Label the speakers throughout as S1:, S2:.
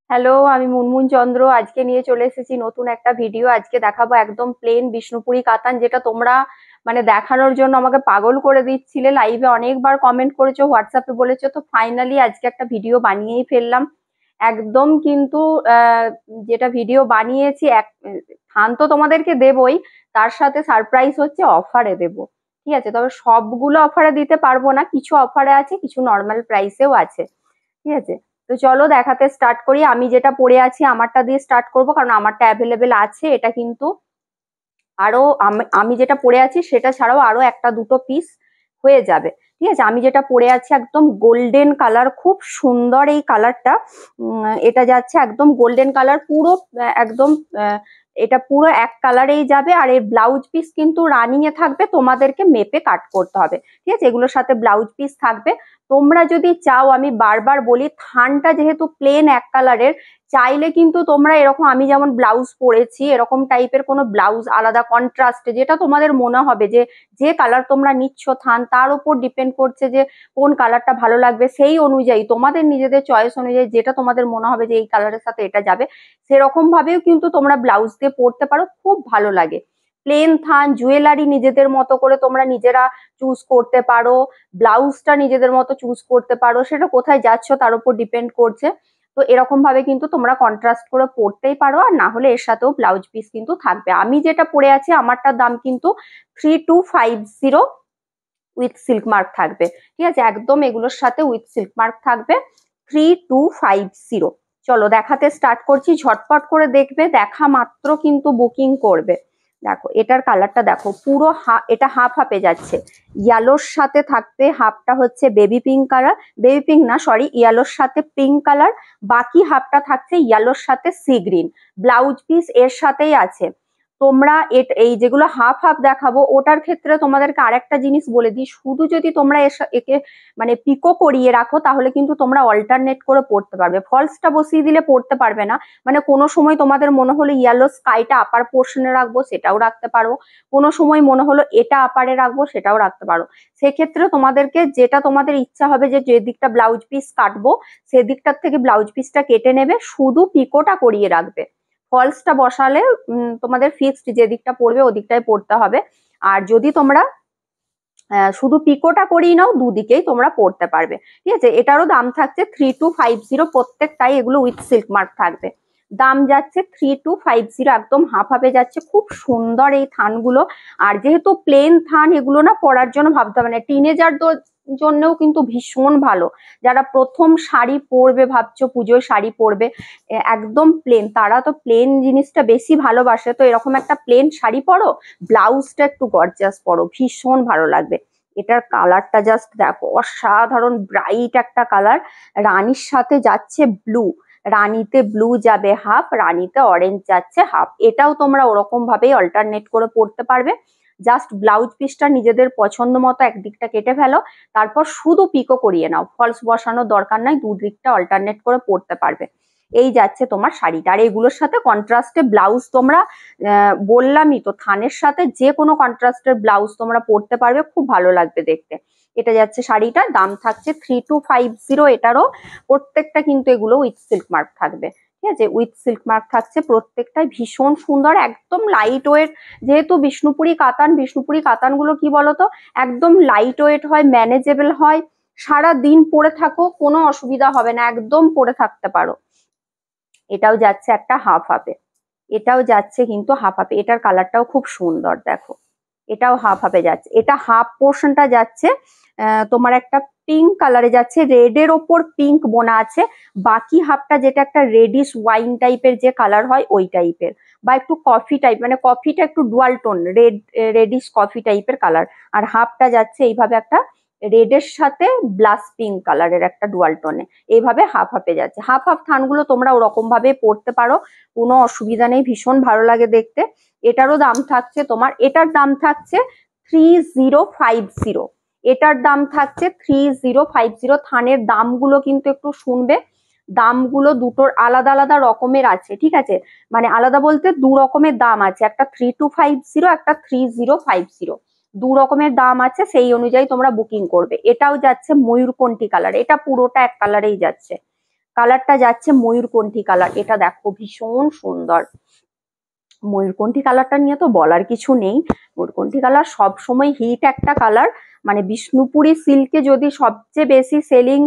S1: Hello, আমি মুনমুন চন্দ্র। আজকে নিয়ে চলে এসেছি নতুন একটা ভিডিও। আজকে দেখাবো একদম প্লেন বিষ্ণুপুরি কাতান, যেটা তোমরা মানে দেখানোর জন্য আমাকে পাগল করে দিচ্ছিলে। লাইভে অনেকবার কমেন্ট করেছো, হোয়াটসঅ্যাপে বলেছো, তো ফাইনালি আজকে একটা ভিডিও বানিয়েই ফেললাম। একদম কিন্তু আহ, যেটা ভিডিও বানিয়েছি থান তো তোমাদেরকে দেবই, তার সাথে সারপ্রাইজ হচ্ছে অফারে দেব। ঠিক আছে, তবে সবগুলো অফারে দিতে পারবো না, কিছু অফারে আছে, কিছু নর্মাল প্রাইসেও আছে। ঠিক আছে, তো চলো দেখাতে স্টার্ট করি। আমি যেটা পরে আছি আমারটা দিয়ে স্টার্ট করব, কারণ আমারটা অ্যাভেলেবেল আছে। এটা কিন্তু আরো আমি যেটা পরে আছি সেটা ছাড়াও আরো একটা দুটো পিস হয়ে যাবে। ঠিক আছে, আমি যেটা পরে আছি একদম গোল্ডেন কালার, খুব সুন্দর এই কালারটা। এটা যাচ্ছে একদম গোল্ডেন কালার, পুরো একদম এটা পুরো এক কালারেই যাবে। আর এর ব্লাউজ পিস কিন্তু রানিং এ থাকবে, তোমাদেরকে মেপে কাট করতে হবে। ঠিক আছে, এগুলোর সাথে ব্লাউজ পিস থাকবে। তোমরা যদি চাও, আমি বারবার বলি, থানটা যেহেতু প্লেন এক কালারের, চাইলে কিন্তু তোমরা এরকম আমি যেমন ব্লাউজ পরেছি এরকম টাইপের কোনো ব্লাউজ আলাদা কন্ট্রাস্টে, যেটা তোমাদের মনে হবে যে যে কালার তোমরা নিচ্ছ থান, তার উপর ডিপেন্ড করছে যে কোন কালারটা ভালো লাগবে। সেই অনুযায়ী তোমাদের নিজেদের চয়েস অনুযায়ী যেটা তোমাদের মনে হবে যে এই কালারের সাথে এটা যাবে, সেরকম ভাবেও কিন্তু তোমরা ব্লাউজ দিয়ে পরতে পারো, খুব ভালো লাগে। প্লেন থান জুয়েলারি নিজেদের মতো করে তোমরা নিজেরা চুজ করতে পারো, ব্লাউজটা নিজেদের মতো চুজ করতে পারো, সেটা কোথায় যাচ্ছ তার উপর ডিপেন্ড করছে। তো এরকম ভাবে কিন্তু তোমরা কন্ট্রাস্ট করে পরতেই পারো, আর না হলে এর সাথেও ব্লাউজ পিস কিন্তু থাকবে। আমি যেটা পরে আছি আমারটার দাম কিন্তু 3250 উইথ সিল্ক মার্ক থাকবে। ঠিক আছে, একদম এগুলোর সাথে উইথ সিল্ক মার্ক থাকবে 3250। চলো দেখাতে স্টার্ট করছি, ঝটপট করে দেখবে, দেখা মাত্র কিন্তু বুকিং করবে। দেখো এটার কালারটা দেখো, পুরো এটা হাফ হাফে যাচ্ছে, ইয়েলোর সাথে থাকবে, হাফটা হচ্ছে baby pink colour, baby pink না সরি, ইয়েলোর সাথে পিঙ্ক কালার, বাকি হাফটা থাকছে ইয়েলোর সাথে সি গ্রিন। ব্লাউজ পিস এর সাথেই আছে। তোমরা এই যেগুলো হাফ হাফ দেখাবো ওটার ক্ষেত্রে তোমাদেরকে আরেকটা জিনিস বলে দিই, শুধু যদি তোমরা একে মানে পিকো করিয়ে রাখো তাহলে কিন্তু তোমরা অল্টারনেট করে পড়তে পারবে। ফলসটা বসিয়ে দিলে পড়তে পারবে না। মানে কোনো সময় তোমাদের মনে হলো ইয়েলো স্কাইটা আপার পোর্শনে রাখবো, সেটাও রাখতে পারো। কোনো সময় মনে হলো এটা আপারে রাখবো, সেটাও রাখতে পারো। সেক্ষেত্রে তোমাদেরকে যেটা তোমাদের ইচ্ছা হবে, যে যে দিকটা ব্লাউজ পিস কাটবো সেদিকটার থেকে ব্লাউজ পিসটা কেটে নেবে, শুধু পিকোটা করিয়ে রাখবে। ফলসটা বসালে তোমাদের ফিক্সড যে দিকটা পড়বে ওদিকটাই পড়তে হবে। আর যদি তোমরা শুধু পিকোটা করিয়ে নাও, দুদিকেই তোমরা পড়তে পারবে। ঠিক আছে, এটারও দাম থাকছে 3250, প্রত্যেকটাই এগুলো উইথ সিল্ক মার্ক থাকবে। দাম যাচ্ছে 3250, একদম হাফ হাফে যাচ্ছে, খুব সুন্দর এই থানগুলো। আর যেহেতু প্লেন থান, এগুলো না পরার জন্য ভাবতে হবে না, টিনেজার জন্যও কিন্তু ভীষণ ভালো। যারা প্রথম শাড়ি পরবে ভাবছো, পুজোয় শাড়ি পরবে, একদম প্লেন, তারা তো প্লেন জিনিসটা বেশি ভালোবাসে। তো এরকম একটা প্লেন শাড়ি পরো, ব্লাউজটা একটু গর্জিয়াস পরো, ভীষণ ভালো লাগবে। এটার কালারটা জাস্ট দেখো, অসাধারণ ব্রাইট একটা কালার। রানীর সাথে যাচ্ছে ব্লু, রানীতে ব্লু যাবে হাফ, রানীতে অরেঞ্জ যাচ্ছে হাফ। এটাও তোমরা ওরকম ভাবেই অল্টারনেট করে পড়তে পারবে। জাস্ট ব্লাউজ পিসটা নিজেদের পছন্দ মতো একদিকটা কেটে ফেলো, তারপর শুধু পিকো করিয়ে নাও, ফলস বসানোর দরকার নাই, দুদিকটা অল্টারনেট করে পড়তে পারবে। এই যাচ্ছে তোমার শাড়িটা। আর এগুলোর সাথে কন্ট্রাস্টে ব্লাউজ তোমরা বললামই তো, থানের সাথে যে কোনো কন্ট্রাস্টের ব্লাউজ তোমরা পরতে পারবে, খুব ভালো লাগবে দেখতে। এটা যাচ্ছে শাড়িটার দাম থাকছে 3250। এটারও প্রত্যেকটা কিন্তু এগুলো উইথ সিল্ক মার্ক থাকবে। ঠিক আছে, উইথ সিল্ক মার্ক থাকছে প্রত্যেকটাই, ভীষণ সুন্দর, একদম লাইট ওয়েট। যেহেতু বিষ্ণুপুরি কাতান, বিষ্ণুপুরি কাতানগুলো কি বলতো, একদম লাইট ওয়েট হয়, ম্যানেজেবল হয়, সারা দিন পরে থাকো কোনো অসুবিধা হবে না, একদম পরে থাকতে পারো। এটাও যাচ্ছে একটা হাফ হাফে, এটাও যাচ্ছে কিন্তু হাফ হাফে। এটার কালারটাও খুব সুন্দর দেখো, এটাও হাফ হাফে যাচ্ছে। এটা হাফ পোর্শনটা যাচ্ছে তোমার একটা পিঙ্ক কালারে যাচ্ছে, রেড এর ওপর পিঙ্ক বোনা আছে। বাকি হাফটা যেটা একটা রেডিশ ওয়াইন টাইপের যে কালার হয় ওই টাইপের, বা একটু কফি টাইপ, মানে কফিটা একটু ডুয়াল টোন, রেডিশ কফি টাইপের কালার। আর হাফটা যাচ্ছে এইভাবে একটা রেডের সাথে ব্লাস পিঙ্ক কালারের একটা ডুয়াল টোনে, এইভাবে হাফ হাফে যাচ্ছে। হাফ হাফ থানগুলো তোমরা ওরকম ভাবে পরতে পারো, কোনো অসুবিধা নেই, ভীষণ ভালো লাগে দেখতে। এটারও দাম থাকছে তোমার, এটার দাম থাকছে 3050। এটার দাম থাকছে 3050। থানের দামগুলো কিন্তু একটু শুনবে, দামগুলো দুটোর আলাদা আলাদা রকমের আছে। ঠিক আছে, মানে আলাদা বলতে দু রকমের দাম আছে, একটা 3250, একটা 3050, দু রকমের দাম আছে, সেই অনুযায়ী তোমরা বুকিং করবে। এটাও যাচ্ছে ময়ূরকণ্ঠী কালার, এটা পুরোটা এক কালারেই যাচ্ছে। কালারটা যাচ্ছে ময়ূরকণ্ঠী কালার। এটা দেখো ভীষণ সুন্দর। ময়ূরকণ্ঠী কালারটা নিয়ে তো বলার কিছু নেই। ময়ূরকণ্ঠী কালার সব সময় হিট একটা কালার। মানে বিষ্ণুপুরি সিল্কে যদি সবচেয়ে বেশি সেলিং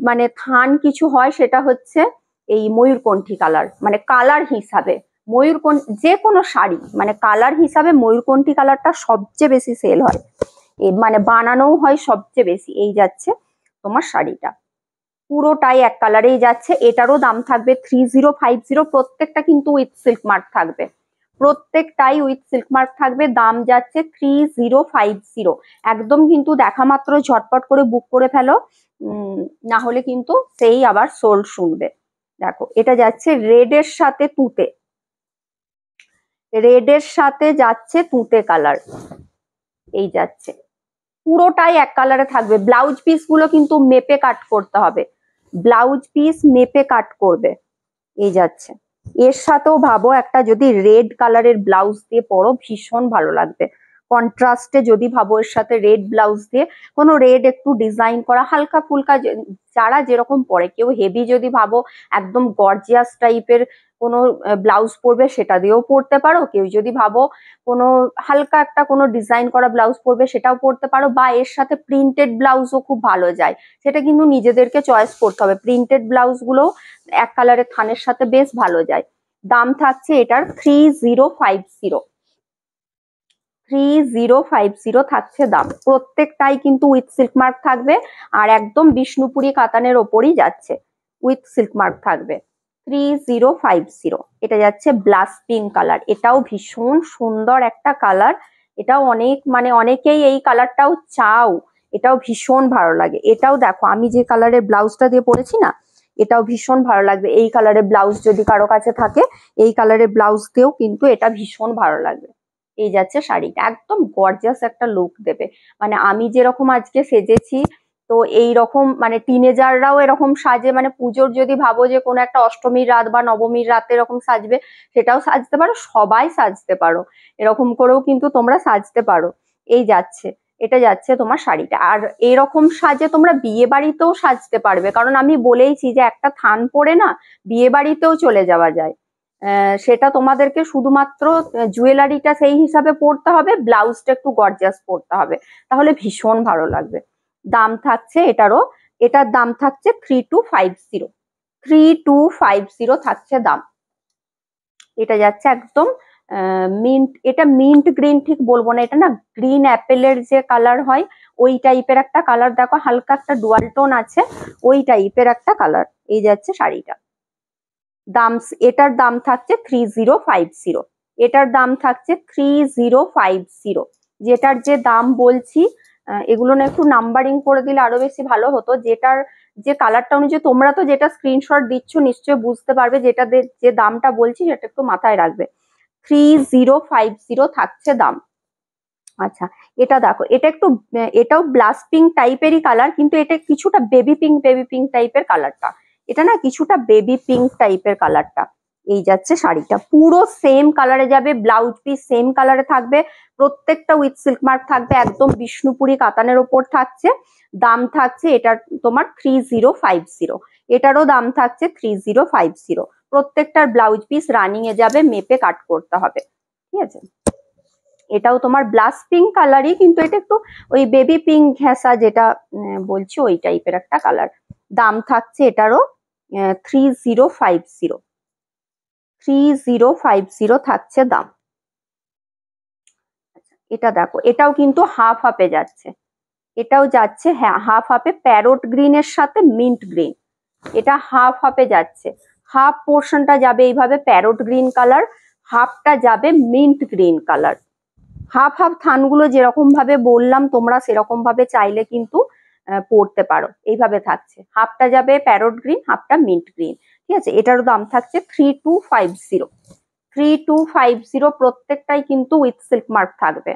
S1: মানে থান কিছু হয় সেটা হচ্ছে এই ময়ূরকণ্ঠী কালার। মানে কালার হিসাবে যে কোনো শাড়ি মানে কালার হিসাবে ময়ূরকণ্ঠী কালারটা সবচেয়ে বেশি সেল হয়, মানে বানানোও হয় সবচেয়ে বেশি। এই যাচ্ছে তোমার শাড়িটা, পুরোটাই এক কালারেই যাচ্ছে। এটারও দাম থাকবে 3050। প্রত্যেকটা কিন্তু উইথ সিল্ক মার্ক থাকবে, প্রত্যেকটাই উইথ সিল্ক মার্ক থাকবে। দাম যাচ্ছে 3050। একদম কিন্তু দেখা মাত্র ঝটপট করে বুক করে ফেলো, না হলে কিন্তু সেই আবার সোল্ড শুনবে। দেখো এটা যাচ্ছে রেডের সাথে তুঁতে, রেডের সাথে যাচ্ছে তুঁতে কালার। এই যাচ্ছে পুরোটাই এক কালারে থাকবে। ব্লাউজ পিস গুলো কিন্তু মেপে কাট করতে হবে, ব্লাউজ পিস মেপে কাট করবে। এই যাচ্ছে এর সাথেও ভাবো একটা যদি রেড কালারের ব্লাউজ দিয়ে পরো ভীষণ ভালো লাগবে। কন্ট্রাস্টে যদি ভাবো এর সাথে রেড ব্লাউজ দিয়ে কোনো রেড একটু ডিজাইন করা হালকা ফুলকা, যারা যেরকম পরে, কেউ হেভি যদি ভাবো একদম গর্জিয়াস টাইপের কোনো ব্লাউজ পরবে সেটা দিয়েও পরতে পারো। কেউ যদি ভাবো কোনো হালকা একটা কোনো ডিজাইন করা ব্লাউজ পরবে সেটাও পরতে পারো, বা এর সাথে প্রিন্টেড ব্লাউজও খুব ভালো যায়। সেটা কিন্তু নিজেদেরকে চয়েস করতে হবে। প্রিন্টেড ব্লাউজ গুলো এক কালারের থানের সাথে বেশ ভালো যায়। দাম থাকছে এটার 3050, 3050 থাকছে দাম। প্রত্যেকটাই কিন্তু উইথ সিল্ক মার্ক থাকবে, আর একদম বিষ্ণুপুরি কাতানের ওপরই যাচ্ছে, উইথ সিল্ক মার্ক থাকবে 3050। এটা যাচ্ছে ব্লাশ পিঙ্ক কালার, এটাও ভীষণ সুন্দর একটা কালার। এটাও মানে অনেকেই এই কালারটাও চাও, এটাও ভীষণ ভালো লাগে। এটাও দেখো আমি যে কালারের ব্লাউজটা দিয়ে পরেছি না, এটাও ভীষণ ভালো লাগবে। এই কালারের ব্লাউজ যদি কারো কাছে থাকে, এই কালারের ব্লাউজ দিয়েও কিন্তু এটা ভীষণ ভালো লাগবে। এই যাচ্ছে শাড়িটা, একদম গর্জিয়াস একটা লুক দেবে। মানে আমি যেরকম আজকে সেজেছি, তো এই রকম মানে টিনেজাররাও এরকম সাজে, মানে পুজোর যদি ভাবো যে কোনো একটা অষ্টমীর রাত বা নবমীর রাতে এরকম সাজবে, সেটাও সাজতে পারো, সবাই সাজতে পারো, এরকম করেও কিন্তু তোমরা সাজতে পারো। এই যাচ্ছে, এটা যাচ্ছে তোমার শাড়িটা। আর এরকম সাজে তোমরা বিয়ে বাড়িতেও সাজতে পারবে, কারণ আমি বলেইছি যে একটা থান পরে না বিয়ে বাড়িতেও চলে যাওয়া যায়। সেটা তোমাদেরকে শুধুমাত্র জুয়েলারিটা সেই হিসাবে পরতে হবে, ব্লাউজটা একটু গর্জিয়াস পরতে হবে, তাহলে ভীষণ ভালো লাগবে। দাম থাকছে এটার দাম থাকছে 3250, 3250 থাকছে দাম। এটা যাচ্ছে একদম মিন্ট, এটা মিন্ট গ্রিন ঠিক বলবো না, এটা না গ্রিন অ্যাপেলের যে কালার হয় ওই টাইপের একটা কালার। দেখো হালকা একটা ডুয়াল টোন আছে, ওই টাইপের একটা কালার। এই যাচ্ছে শাড়িটা, এটার দাম থাকছে 3050, এটার দাম থাকছে 3050। যেটার যে দাম বলছি এগুলো না একটু নাম্বারিং করে দিলে আরো বেশি ভালো হতো। যেটার যে কালারটা অনুযায়ী তোমরা তো যেটা স্ক্রিনশট দিচ্ছ নিশ্চয়ই বুঝতে পারবে, যেটা যে দামটা বলছি সেটা একটু মাথায় রাখবে। 3050 থাকছে দাম। আচ্ছা এটা দেখো, এটা একটু এটাও ব্লাশ পিঙ্ক টাইপেরই কালার, কিন্তু এটা কিছুটা বেবি পিঙ্ক টাইপের কালারটা। এটা না কিছুটা বেবি পিঙ্ক টাইপের কালারটা। এই যাচ্ছে শাড়িটা, পুরো সেম কালারে যাবে, ব্লাউজ পিস সেম কালারে থাকবে, প্রত্যেকটা উইথ সিল্ক মার্ক থাকবে, একদম বিষ্ণুপুরি কাতানের ওপর থাকছে। দাম থাকছে এটার তোমার 3050, এটারও দাম থাকছে 3050। প্রত্যেকটার ব্লাউজ পিস রানিং এ যাবে, মেপে কাট করতে হবে, ঠিক আছে। এটাও তোমার ব্লাশ পিঙ্ক কালারই, কিন্তু এটা একটু ওই বেবি পিঙ্ক ঘেঁষা যেটা বলছি ওই টাইপের একটা কালার। দাম থাকছে এটারও 3050, 3050 থাকছে দাম। এটা দেখো, এটাও কিন্তু হাফ হাফে যাচ্ছে, এটাও যাচ্ছে হ্যাঁ হাফ হাফে, প্যারোট গ্রিনের সাথে মিন্ট গ্রিন। এটা হাফ হাফে যাচ্ছে, হাফ পোর্শনটা যাবে এইভাবে প্যারোট গ্রিন কালার, হাফটা যাবে mint green colour. Half half থানগুলো যেরকম ভাবে বললাম তোমরা সেরকম ভাবে চাইলে কিন্তু পরতে পারো। এইভাবে থাকছে, হাফটা যাবে প্যারোট গ্রিন, হাফটা মিন্ট গ্রিন, ঠিক আছে। এটারও দাম থাকছে 3250, 3250। প্রত্যেকটাই কিন্তু উইথ সিল্ক মার্ক থাকবে,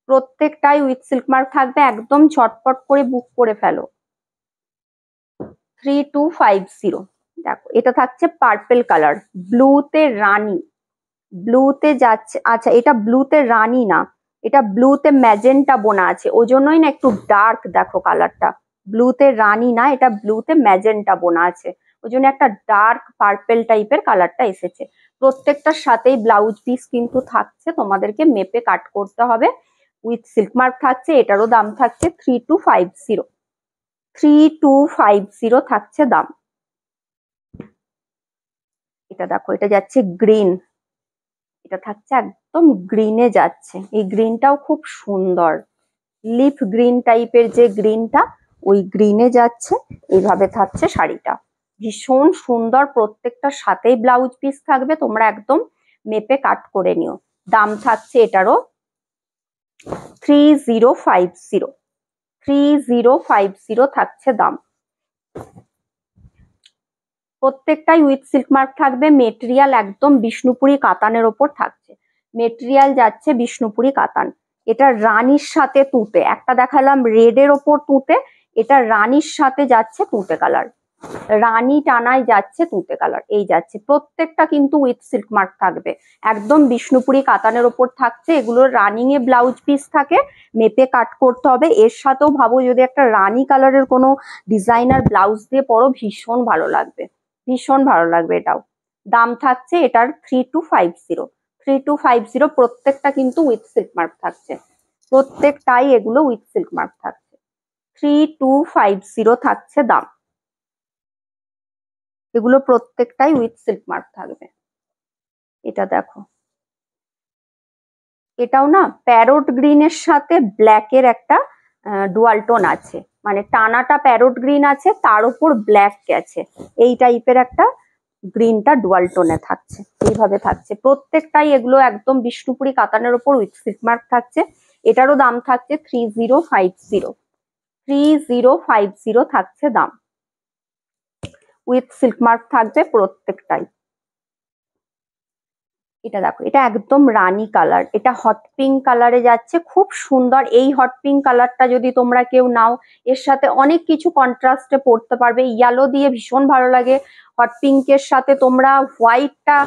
S1: প্রত্যেকটাই উইথ সিল্ক মার্ক থাকবে, একদম ঝটপট করে বুক করে ফেলো। 3250। দেখো এটা থাকছে পার্পেল কালার, ব্লুতে রানী, ব্লুতে যাচ্ছে। আচ্ছা এটা ব্লুতে রানী না, এটা ব্লুতে ম্যাজেন্টা বোনা আছে, ওই জন্যই না একটু ডার্ক দেখো কালারটা, ব্লুতে রানী না, এটা ব্লুতে ম্যাজেন্টা বোনা আছে, ওই জন্য একটা ডার্ক পার্পেল টাইপের কালারটা এসেছে। প্রত্যেকটার সাথেই ব্লাউজ পিস কিন্তু থাকছে, তোমাদেরকে মেপে কাট করতে হবে। উইথ সিল্ক মার্ক থাকছে, এটারও দাম থাকছে 3250, 3250 থাকছে দাম। এটা দেখো, এটা যাচ্ছে গ্রিন, এটা থাকছে একদম গ্রিনে যাচ্ছে, এই গ্রিনটাও খুব সুন্দর, লিফ গ্রিন টাইপের যে গ্রিনটা, ওই গ্রিনে যাচ্ছে। এইভাবে থাকছে শাড়িটা, ভীষণ সুন্দর। প্রত্যেকটার সাথেই ব্লাউজ পিস থাকবে, তোমরা একদম মেপে কাট করে নিও। দাম থাকছে এটারও 3050, 3050 থাকছে দাম। প্রত্যেকটাই উইথ সিল্ক মার্ক থাকবে। মেটেরিয়াল একদম বিষ্ণুপুরি কাতানের ওপর থাকছে, মেটেরিয়াল যাচ্ছে বিষ্ণুপুরি কাতান। এটা রানীর সাথে তুঁতে, একটা দেখালাম রেডের ওপর তুঁতে, এটা রানীর সাথে যাচ্ছে তুঁতে কালার, রানী টানায় যাচ্ছে তুঁতে কালার, এই যাচ্ছে। প্রত্যেকটা কিন্তু উইথ সিল্ক মার্ক থাকবে, একদম বিষ্ণুপুরি কাতানের ওপর থাকছে। এগুলোর রানিং এ ব্লাউজ পিস থাকে, মেপে কাট করতে হবে। এর সাথেও ভাবো যদি একটা রানী কালারের কোনো ডিজাইনার ব্লাউজ দিয়ে পরো, ভীষণ ভালো লাগবে, ভীষণ ভালো লাগবে। এটাও দাম থাকছে এটার 3250, 3250। প্রত্যেকটা কিন্তু উইথ সিল্ক মার্ক থাকছে, প্রত্যেকটাই এগুলো উইথ সিল্ক মার্ক থাকছে, 3250 থাকছে দাম। এগুলো প্রত্যেকটাই উইথ সিল্ক মার্ক থাকবে। এটা দেখো, এটাও না প্যারোট গ্রিনের সাথে ব্ল্যাকের একটা ডুয়াল টোন আছে, মানে টানাটা প্যারোট গ্রিন আছে, তার উপর ব্ল্যাক গেছে, এই টাইপের একটা গ্রিনটা ডুয়াল টোনে থাকছে, এইভাবে থাকছে। প্রত্যেকটাই এগুলো একদম বিষ্ণুপুরি কাতানের উপর উইথ সিল্ক মার্ক থাকছে। এটারও দাম থাকছে 3050, 3050 থাকছে দাম, উইথ সিল্ক মার্ক থাকবে প্রত্যেকটাই। এটা দেখো, এটা একদম রানী কালার, এটা হট পিঙ্ক কালারে যাচ্ছে, খুব সুন্দর। এই হট পিঙ্ক কালারটা যদি তোমরা কেউ নাও, এর সাথে অনেক কিছু কন্ট্রাস্টে পরতে পারবে। ইয়েলো দিয়ে ভীষণ ভালো লাগে, হট পিঙ্কের সাথে তোমরা হোয়াইটটা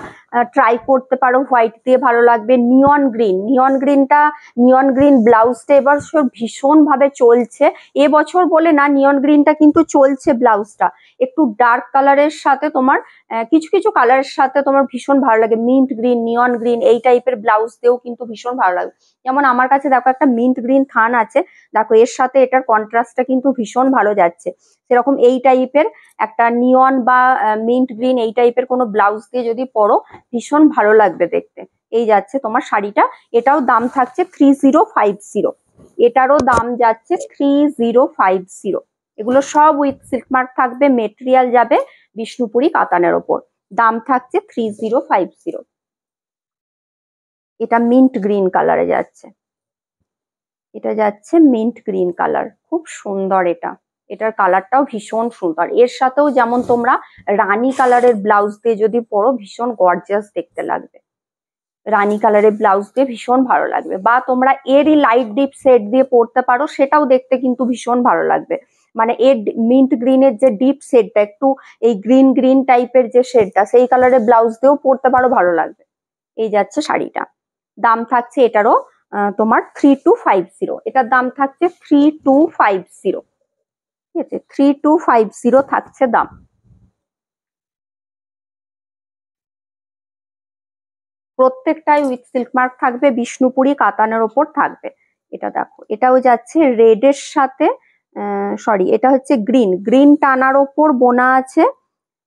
S1: ট্রাই করতে পারো, হোয়াইট দিয়ে ভালো লাগবে। নিয়ন গ্রিন, নিয়ন গ্রিনটা, নিয়ন গ্রিন ব্লাউজটা এবার ভীষণ ভাবে চলছে, এবছর বলে না, নিয়ন গ্রিনটা কিন্তু চলছে ব্লাউজটা। একটু ডার্ক কালারের সাথে তোমার কিছু কিছু কালারের সাথে তোমার ভীষণ ভালো লাগে, মিন্ট গ্রিন, নিয়ন গ্রিন, এই টাইপের ব্লাউজ দিয়েও কিন্তু ভীষণ ভালো লাগে। যেমন আমার কাছে দেখো একটা মিন্ট গ্রিন থান আছে, দেখো এর সাথে এটার কন্ট্রাস্টটা কিন্তু ভীষণ ভালো যাচ্ছে। সেরকম এই টাইপের একটা নিয়ন বা মিন্ট গ্রিন এই টাইপের কোনো ব্লাউজ দিয়ে যদি পরো, ভীষণ ভালো লাগবে দেখতে। এই যাচ্ছে তোমার শাড়িটা, এটাও দাম থাকছে 3050, এটারও দাম যাচ্ছে 3050। এগুলো সব উইথ সিল্ক মার্ক থাকবে, মেটেরিয়াল যাবে বিষ্ণুপুরি কাতানের ওপর, দাম থাকছে 3050। এটা মিন্ট গ্রিন কালারে যাচ্ছে, এটা যাচ্ছে মিন্ট গ্রিন কালার, খুব সুন্দর। এটা, এটার কালারটাও ভীষণ সুন্দর। এর সাথেও যেমন তোমরা রানী কালারের ব্লাউজ দিয়ে যদি পরো, ভীষণ গর্জিয়াস দেখতে লাগবে, রানী কালারের ব্লাউজ দিয়ে ভীষণ ভালো লাগবে। বা তোমরা এরই লাইট ডিপ শেড দিয়ে পরতে পারো, সেটাও দেখতে কিন্তু ভীষণ ভালো লাগবে। মানে এর মিন্ট গ্রিনের যে ডিপ শেডটা, একটু এই গ্রিন গ্রিন টাইপের যে শেডটা, সেই কালারের ব্লাউজ দিয়েও পরতে পারো, ভালো লাগবে। এই যাচ্ছে শাড়িটা, দাম থাকছে এটারও তোমার 3250, এটার দাম থাকছে 3250, ঠিক আছে, 3250 থাকছে দাম। প্রত্যেকটাই উইথ সিল্ক মার্ক থাকবে, বিষ্ণুপুরি কাতানের ওপর থাকবে। এটা দেখো, এটাও যাচ্ছে রেডের সাথে, সরি এটা হচ্ছে গ্রিন, গ্রিন টানার ওপর বোনা আছে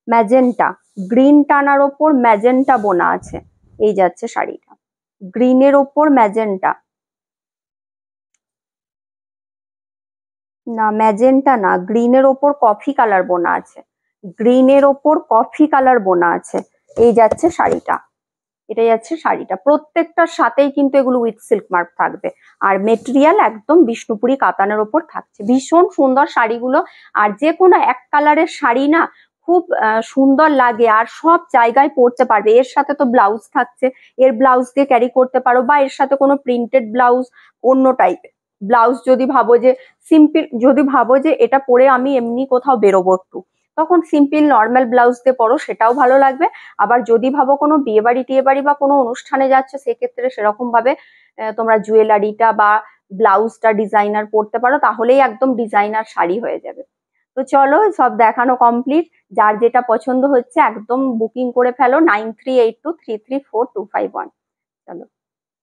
S1: ম্যাজেন্টা, গ্রিন টানার ওপর ম্যাজেন্টা বোনা আছে। এই যাচ্ছে শাড়িটা, গ্রিনের ওপর ম্যাজেন্টা, না ম্যাজেন্টা না, গ্রিনের ওপর কফি কালার বোনা আছে, গ্রিনের ওপর কফি কালার বোনা আছে। এই যাচ্ছে শাড়িটা, এটা যাচ্ছে শাড়িটা। প্রত্যেকটার সাথেই কিন্তু এগুলো উইথ সিল্ক মার্ক থাকবে, আর মেটেরিয়াল একদম বিষ্ণুপুরি কাতানের ওপর থাকছে। ভীষণ সুন্দর শাড়িগুলো, আর যে কোনো এক কালারের শাড়ি না খুব সুন্দর লাগে, আর সব জায়গায় পরতে পারবে। এর সাথে তো ব্লাউজ থাকছে, এর ব্লাউজ দিয়ে ক্যারি করতে পারো, বা এর সাথে কোনো প্রিন্টেড ব্লাউজ, অন্য টাইপের ব্লাউজ যদি ভাবো যে সিম্পল, যদি ভাবো যে এটা পরে আমি এমনি কোথাও বেরোবো একটু, তখন সিম্পল নর্মাল ব্লাউজ দিয়ে পরো, সেটাও ভালো লাগবে। আবার যদি ভাবো কোনো বিয়ে বাড়ি টিয়ে বাড়ি বা কোনো অনুষ্ঠানে যাচ্ছ, সেক্ষেত্রে সেরকম ভাবে তোমরা জুয়েলারিটা বা ব্লাউজটা ডিজাইনার পরতে পারো, তাহলেই একদম ডিজাইনার শাড়ি হয়ে যাবে। তো চলো, সব দেখানো কমপ্লিট। যার যেটা পছন্দ হচ্ছে একদম বুকিং করে ফেলো 9382334251। চলো।